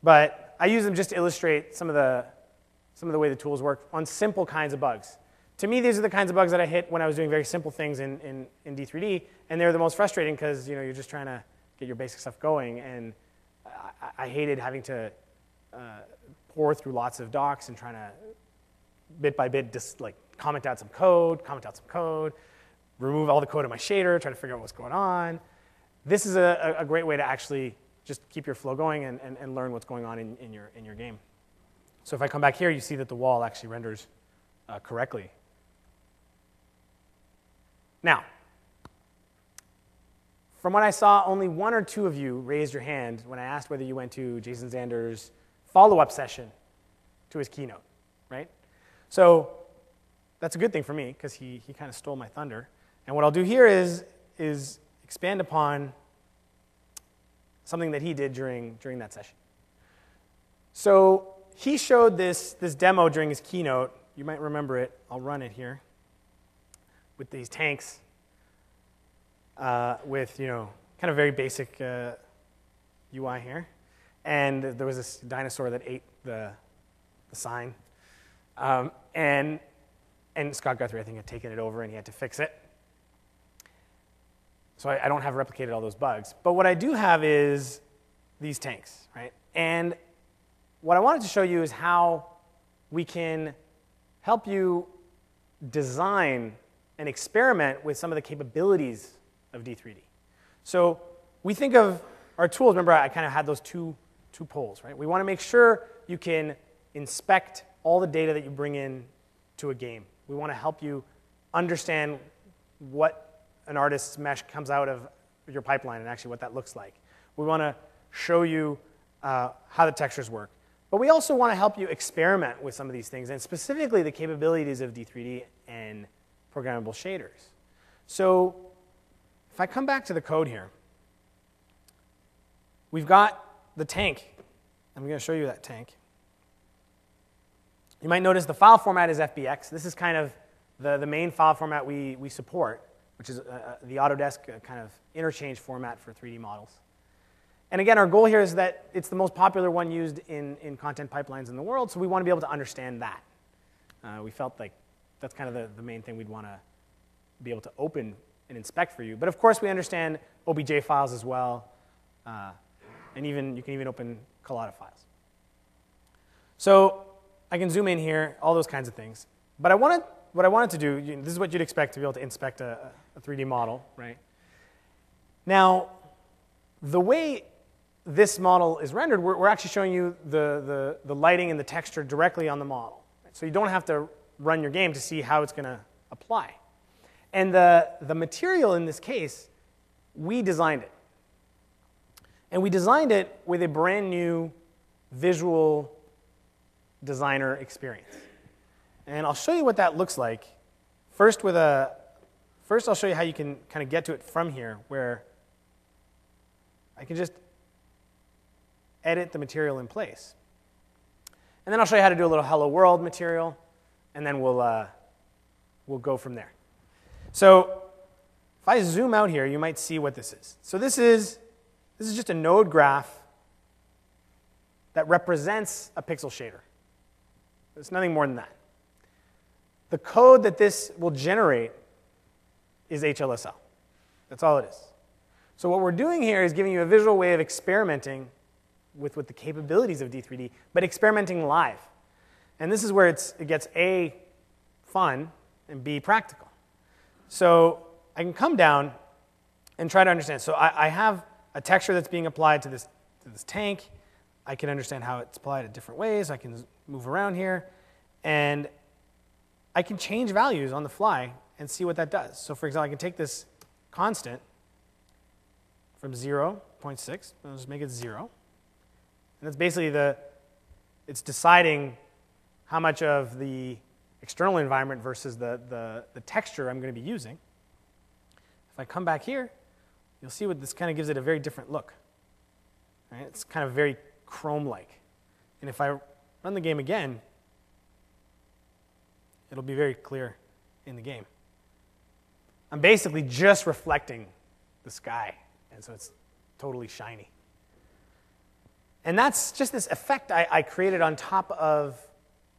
But I use them just to illustrate some of the way the tools work on simple kinds of bugs. To me, these are the kinds of bugs that I hit when I was doing very simple things in D3D, and they're the most frustrating because you're just trying to get your basic stuff going, and I hated having to pour through lots of docs and trying to bit by bit just like comment out some code, remove all the code in my shader, try to figure out what's going on. This is a great way to actually just keep your flow going and learn what's going on in your game. So if I come back here, you see that the wall actually renders correctly. Now, from what I saw, only 1 or 2 of you raised your hand when I asked whether you went to Jason Zander's follow-up session to his keynote, right? So that's a good thing for me, because he kind of stole my thunder. And what I'll do here is expand upon something that he did during that session. So he showed this demo during his keynote. You might remember it. I'll run it here with these tanks with kind of very basic UI here. And there was this dinosaur that ate the sign. And Scott Guthrie, I think, had taken it over and he had to fix it. So I don't have replicated all those bugs. But what I do have is these tanks, right? And what I wanted to show you is how we can help you design and experiment with some of the capabilities of D3D. So we think of our tools. Remember, I kind of had those two poles, right? We want to make sure you can inspect all the data that you bring in to a game. We want to help you understand what an artist's mesh comes out of your pipeline and actually what that looks like. We want to show you how the textures work. But we also want to help you experiment with some of these things, and specifically the capabilities of D3D and programmable shaders. So if I come back to the code here, we've got the tank. I'm going to show you that tank. You might notice the file format is FBX. This is kind of the main file format we support, which is the Autodesk kind of interchange format for 3D models. And again, our goal here is that it's the most popular one used in content pipelines in the world, so we want to be able to understand that. We felt like that's kind of the main thing we'd want to be able to open and inspect for you. But of course, we understand OBJ files as well, and you can even open Collada files. So I can zoom in here, all those kinds of things. But what I wanted to do, this is what you'd expect to be able to inspect a 3D model, right? Now, the way this model is rendered, we're actually showing you the lighting and the texture directly on the model. So you don't have to run your game to see how it's going to apply. And the material in this case, we designed it. And we designed it with a brand new visual designer experience. And I'll show you what that looks like. First, I'll show you how you can kind of get to it from here, where I can just edit the material in place. And then I'll show you how to do a little hello world material, and then we'll go from there. So if I zoom out here, you might see what this is. So this is just a node graph that represents a pixel shader. There's nothing more than that. The code that this will generate is HLSL. That's all it is. So what we're doing here is giving you a visual way of experimenting with the capabilities of D3D, but experimenting live. And this is where it gets A, fun, and B, practical. So I can come down and try to understand. So I have a texture that's being applied to this tank. I can understand how it's applied in different ways. I can move around here. And I can change values on the fly and see what that does. So for example, I can take this constant from 0.6. I'll just make it 0. And that's basically it's deciding how much of the external environment versus the texture I'm going to be using. If I come back here, you'll see what this kind of gives it a very different look. Right? It's kind of very chrome-like. And if I run the game again, it'll be very clear in the game. I'm basically just reflecting the sky, and so it's totally shiny. And that's just this effect I created on top of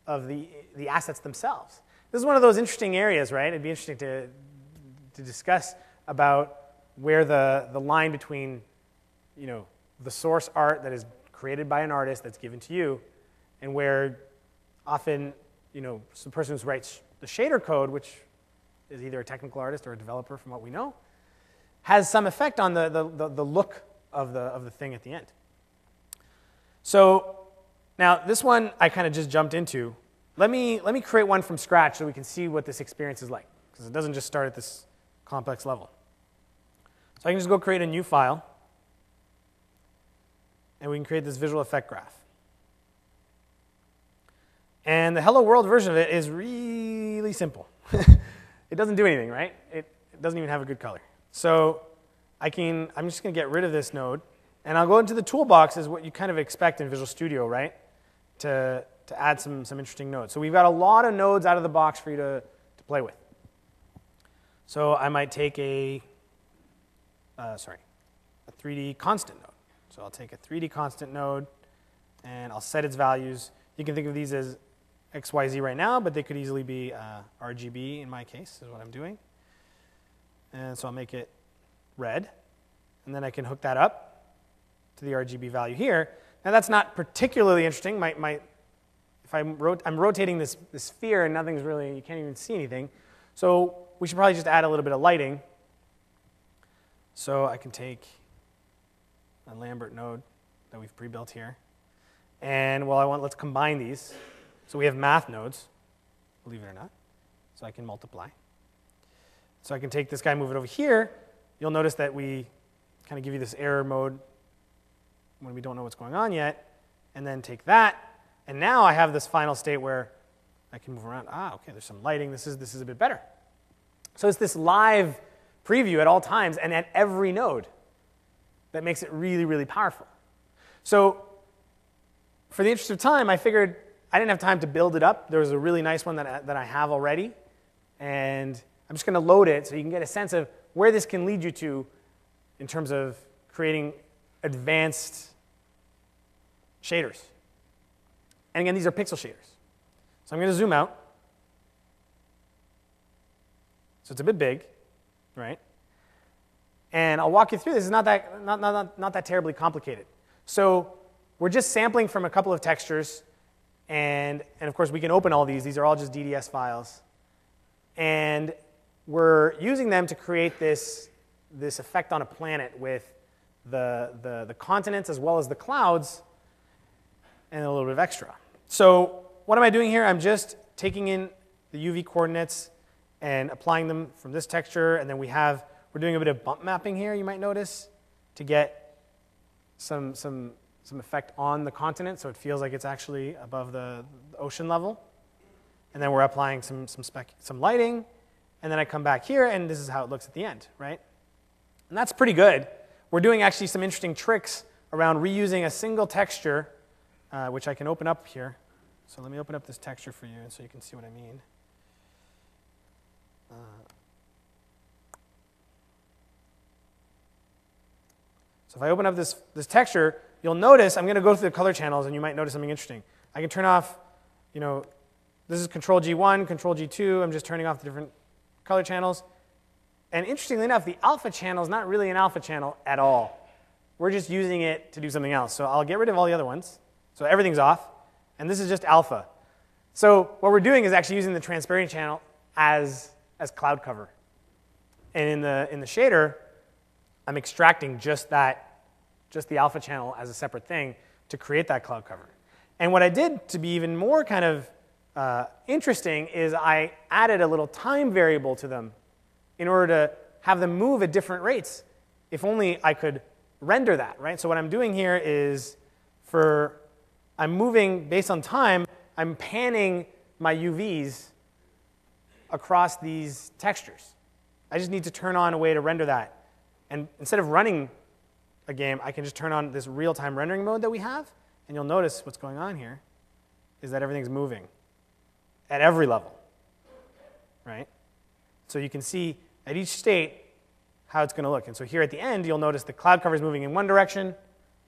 the assets themselves. This is one of those interesting areas, right? It'd be interesting to discuss about where the line between, the source art that is created by an artist that's given to you, and where often, the person who writes the shader code, which is either a technical artist or a developer from what we know, has some effect on the look of the thing at the end. So now this one I kind of just jumped into. Let me create one from scratch so we can see what this experience is like, because it doesn't just start at this complex level. So I can just go create a new file, and we can create this visual effect graph. And the Hello World version of it is really simple. It doesn't do anything, right? It doesn't even have a good color. So I'm just going to get rid of this node, and I'll go into the toolbox as what you kind of expect in Visual Studio, right? To add some interesting nodes. So we've got a lot of nodes out of the box for you to play with. So I might take a 3D constant node. So I'll take a 3D constant node, and I'll set its values. You can think of these as XYZ right now, but they could easily be RGB in my case, is what I'm doing. And so I'll make it red, and then I can hook that up to the RGB value here. Now that's not particularly interesting. If I'm rotating this sphere and nothing's really, you can't even see anything. So we should probably just add a little bit of lighting. So I can take a Lambert node that we've pre-built here. And let's combine these. So we have math nodes, believe it or not. So I can multiply. So I can take this guy, move it over here. You'll notice that we kind of give you this error mode when we don't know what's going on yet. And then take that. And now I have this final state where I can move around. Okay, there's some lighting. This is a bit better. So it's this live preview at all times and at every node that makes it really, really powerful. So for the interest of time, I figured I didn't have time to build it up. There was a really nice one that I have already. And I'm just going to load it so you can get a sense of where this can lead you to in terms of creating advanced shaders. And again, these are pixel shaders. So I'm going to zoom out. So it's a bit big, right? And I'll walk you through this. It's not that terribly complicated. So we're just sampling from a couple of textures. And of course, we can open all these. These are all just DDS files. And we're using them to create this effect on a planet with the continents as well as the clouds and a little bit of extra. So what am I doing here? I'm just taking in the UV coordinates and applying them from this texture. And then we're doing a bit of bump mapping here, you might notice, to get some effect on the continent so it feels like it's actually above the ocean level. And then we're applying some lighting. And then I come back here, and this is how it looks at the end, right? And that's pretty good. We're doing actually some interesting tricks around reusing a single texture, which I can open up here. So let me open up this texture for you so you can see what I mean. So if I open up this texture, you'll notice I'm going to go through the color channels, and you might notice something interesting. I can turn off, this is Control G1, Control G2. I'm just turning off the different color channels. And interestingly enough, the alpha channel is not really an alpha channel at all. We're just using it to do something else. So I'll get rid of all the other ones. So everything's off. And this is just alpha. So what we're doing is actually using the transparent channel as cloud cover. And in the shader, I'm extracting just the alpha channel as a separate thing to create that cloud cover. And what I did to be even more kind of interesting is I added a little time variable to them in order to have them move at different rates. If only I could render that, right? So what I'm doing here is I'm moving based on time, I'm panning my UVs across these textures. I just need to turn on a way to render that. And instead of running a game, I can just turn on this real-time rendering mode that we have, and you'll notice what's going on here is that everything's moving at every level, right? So you can see at each state how it's going to look. And so here at the end, you'll notice the cloud cover is moving in one direction,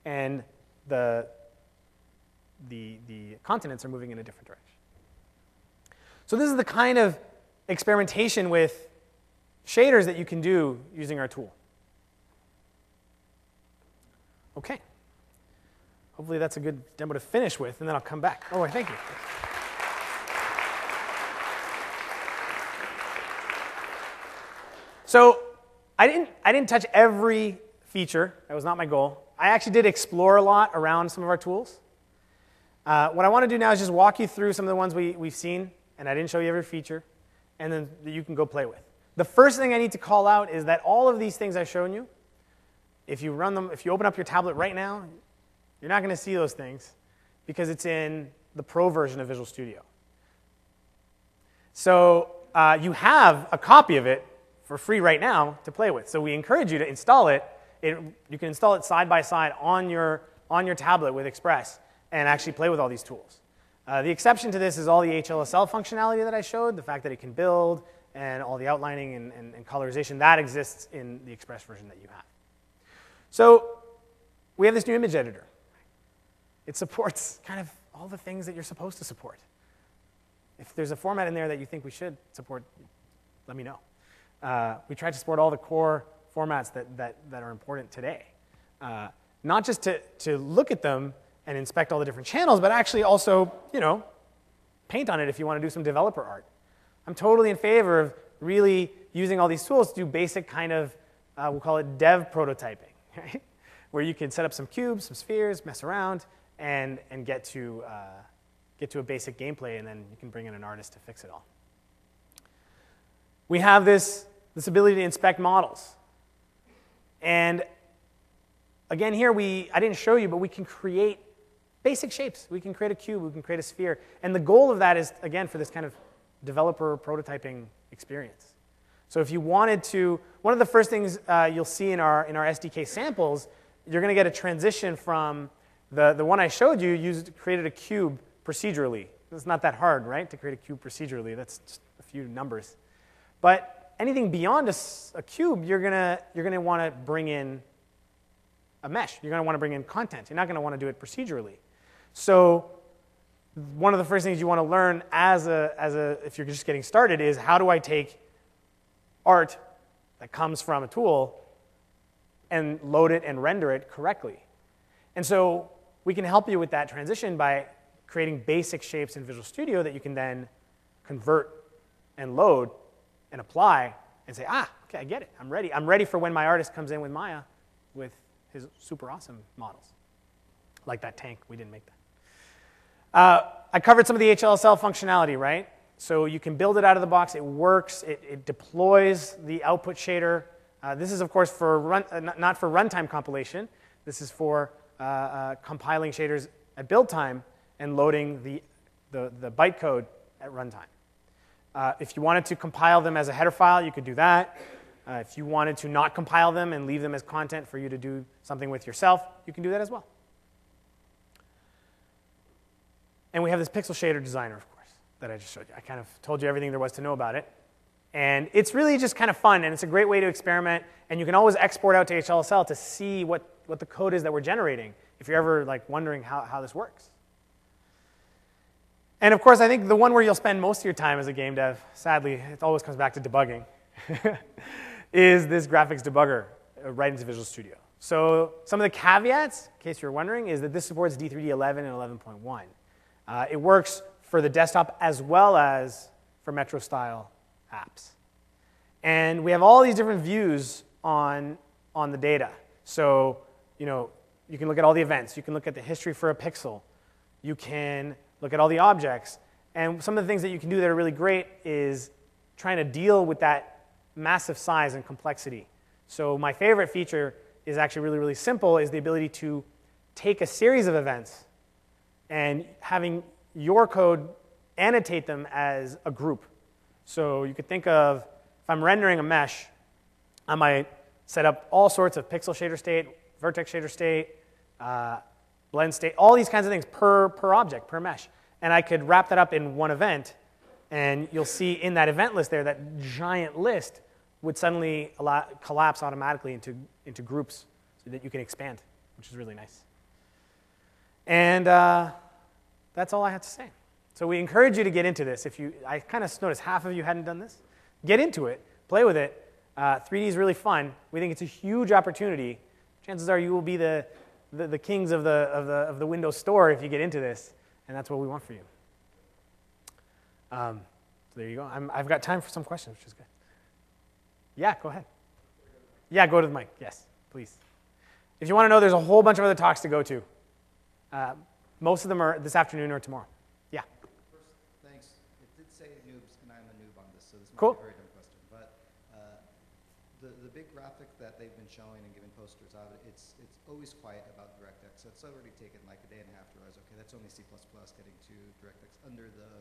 and the continents are moving in a different direction. So this is the kind of experimentation with shaders that you can do using our tool. OK. Hopefully that's a good demo to finish with, and then I'll come back. Oh, thank you. So I didn't touch every feature. That was not my goal. I actually did explore a lot around some of our tools. What I want to do now is just walk you through some of the ones we've seen, and I didn't show you every feature, and then that you can go play with. The first thing I need to call out is that all of these things I've shown you, if you run them, if you open up your tablet right now, you're not going to see those things because it's in the Pro version of Visual Studio. So you have a copy of it for free right now to play with. So we encourage you to install it. You can install it side by side on your tablet with Express and actually play with all these tools. The exception to this is all the HLSL functionality that I showed, the fact that it can build, and all the outlining and colorization. That exists in the Express version that you have. So we have this new image editor. It supports kind of all the things that you're supposed to support. If there's a format in there that you think we should support, let me know. We try to support all the core formats that are important today. Not just to look at them and inspect all the different channels, but actually also, paint on it if you want to do some developer art. I'm totally in favor of really using all these tools to do basic kind of, we'll call it dev prototyping, right? Where you can set up some cubes, some spheres, mess around, and get to a basic gameplay, and then you can bring in an artist to fix it all. We have this ability to inspect models. And again, here I didn't show you, but we can create basic shapes. We can create a cube. We can create a sphere. And the goal of that is, again, for this kind of developer prototyping experience. So if you wanted to, one of the first things you'll see in our SDK samples, you're going to get a transition from the one I showed you created a cube procedurally. It's not that hard, right, to create a cube procedurally. That's just a few numbers. But anything beyond a cube, you're gonna want to bring in a mesh. You're going to want to bring in content. You're not going to want to do it procedurally. So one of the first things you want to learn if you're just getting started is, how do I take art that comes from a tool and load it and render it correctly? And so we can help you with that transition by creating basic shapes in Visual Studio that you can then convert and load and apply and say, okay, I get it. I'm ready. I'm ready for when my artist comes in with Maya with his super awesome models. Like that tank. We didn't make that. I covered some of the HLSL functionality, right? So you can build it out of the box. It works. It deploys the output shader. This is, of course, not for runtime compilation. This is for compiling shaders at build time and loading the bytecode at runtime. If you wanted to compile them as a header file, you could do that. If you wanted to not compile them and leave them as content for you to do something with yourself, you can do that as well. And we have this pixel shader designer, of course, that I just showed you. I kind of told you everything there was to know about it. And it's really just kind of fun, and it's a great way to experiment. And you can always export out to HLSL to see what the code is that we're generating, if you're ever wondering how this works. And of course, I think the one where you'll spend most of your time as a game dev, sadly, it always comes back to debugging, is this graphics debugger right into Visual Studio. So some of the caveats, in case you're wondering, is that this supports D3D11 and 11.1. It works for the desktop as well as for Metro-style apps. And we have all these different views on the data. So you can look at all the events. You can look at the history for a pixel. You can look at all the objects. And some of the things that you can do that are really great is trying to deal with that massive size and complexity. So my favorite feature is actually really, really simple, is the ability to take a series of events and having your code annotate them as a group. So you could think of, if I'm rendering a mesh, I might set up all sorts of pixel shader state, vertex shader state, blend state, all these kinds of things per object, per mesh. And I could wrap that up in one event, and you'll see in that event list there, that giant list would suddenly collapse automatically into groups so that you can expand, which is really nice. And that's all I have to say. So we encourage you to get into this. I kind of noticed half of you hadn't done this. Get into it. Play with it. 3D is really fun. We think it's a huge opportunity. Chances are you will be the kings of the Windows Store if you get into this, and that's what we want for you. So there you go. I've got time for some questions, which is good. Yeah, go ahead. Yeah, go to the mic. Yes, please. If you want to know, there's a whole bunch of other talks to go to. Most of them are this afternoon or tomorrow. Yeah. First, thanks. It did say noobs, and I'm a noob on this, so this might cool. be a very dumb question. But the big graphic that they've been showing and giving posters out, it's always quiet about DirectX. So it's already taken like a day and a half to realize, okay, that's only C++ getting to DirectX under the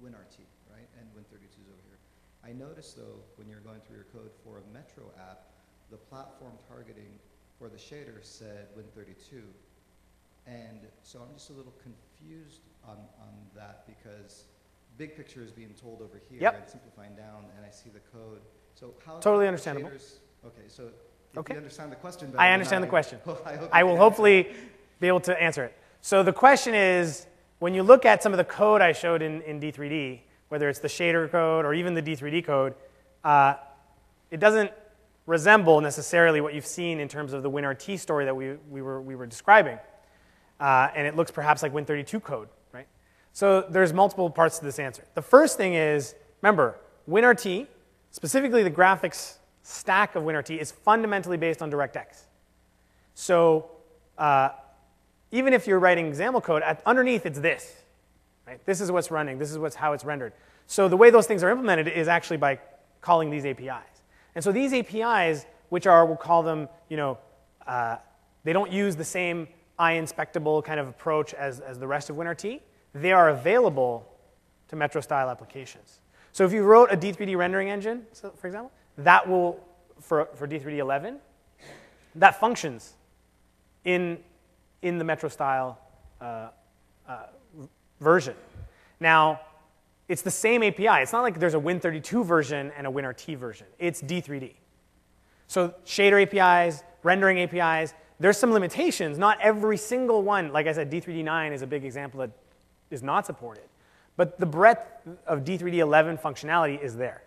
WinRT, right? And Win32 is over here. I noticed, though, when you're going through your code for a Metro app, the platform targeting for the shader said Win32. And so I'm just a little confused on that because big picture is being told over here and simplifying down, and I see the code. So how totally understandable. Okay, so if you understand the question better, I understand the question. I will hopefully be able to answer it. So the question is, when you look at some of the code I showed in D3D, whether it's the shader code or even the D3D code, it doesn't resemble necessarily what you've seen in terms of the WinRT story that we were describing. And it looks perhaps like Win32 code, right? So there's multiple parts to this answer. The first thing is, remember, WinRT, specifically the graphics stack of WinRT, is fundamentally based on DirectX. So even if you're writing XAML code, underneath it's this. Right? This is what's running. This is how it's rendered. So the way those things are implemented is actually by calling these APIs. And so these APIs, which are, we'll call them, they don't use the same eye-inspectable kind of approach as the rest of WinRT. They are available to Metro-style applications. So if you wrote a D3D rendering engine, for example, that will, for D3D11, that functions in the Metro-style version. Now, it's the same API. It's not like there's a Win32 version and a WinRT version. It's D3D. So shader APIs, rendering APIs, there's some limitations. Not every single one, like I said, D3D9 is a big example that is not supported. But the breadth of D3D11 functionality is there.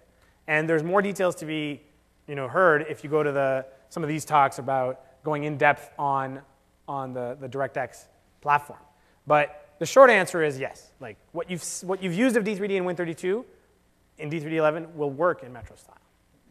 And there's more details to be heard if you go to some of these talks about going in depth on the DirectX platform. But the short answer is yes. Like what you've used of D3D and Win32 in D3D11 will work in Metro style.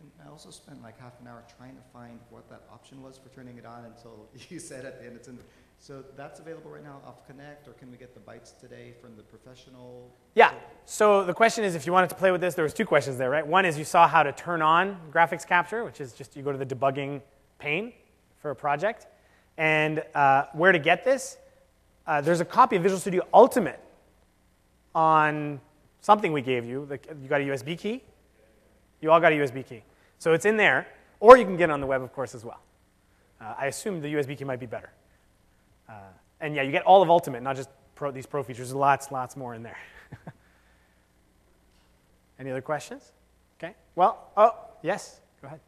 And I also spent like half an hour trying to find what that option was for turning it on until you said at the end it's in. So that's available right now off Connect, or can we get the bytes today from the professional? Yeah. So the question is, if you wanted to play with this, there was two questions there, right? One is you saw how to turn on graphics capture, which is just you go to the debugging pane for a project, and where to get this. There's a copy of Visual Studio Ultimate on something we gave you. You got a USB key? You all got a USB key. So it's in there, or you can get it on the web, of course, as well. I assume the USB key might be better. And yeah, you get all of Ultimate, not just these pro features. There's lots more in there. Any other questions? Okay. Well, yes, go ahead.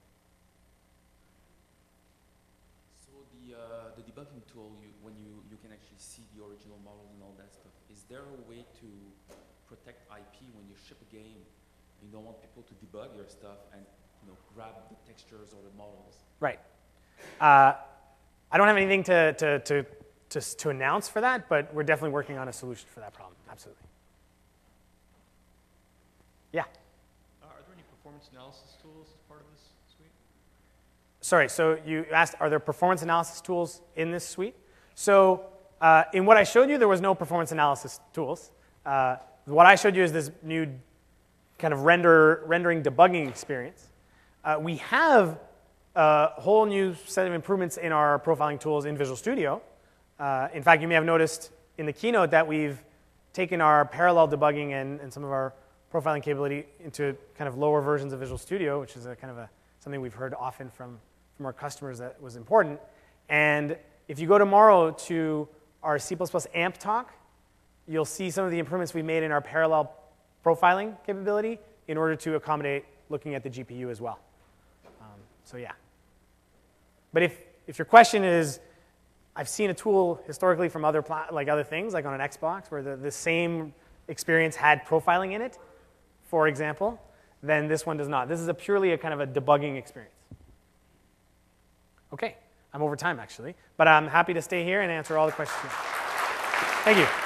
So the debugging tool, when you can actually see the original models and all that stuff, is there a way to protect IP when you ship a game? You don't want people to debug your stuff and grab the textures or the models. Right. I don't have anything to announce for that, but we're definitely working on a solution for that problem. Absolutely. Yeah. Are there any performance analysis tools as part of this suite? Sorry, so you asked, are there performance analysis tools in this suite? So in what I showed you, there was no performance analysis tools. What I showed you is this new kind of rendering debugging experience. We have a whole new set of improvements in our profiling tools in Visual Studio. In fact, you may have noticed in the keynote that we've taken our parallel debugging and some of our profiling capability into kind of lower versions of Visual Studio, which is a kind of something we've heard often from our customers that was important. And if you go tomorrow to our C++ AMP talk, you'll see some of the improvements we made in our parallel profiling capability in order to accommodate looking at the GPU as well. So yeah. But if your question is, I've seen a tool historically from other things, like on an Xbox, where the same experience had profiling in it, for example, then this one does not. This is purely a kind of a debugging experience. Okay, I'm over time actually, but I'm happy to stay here and answer all the questions. Thank you.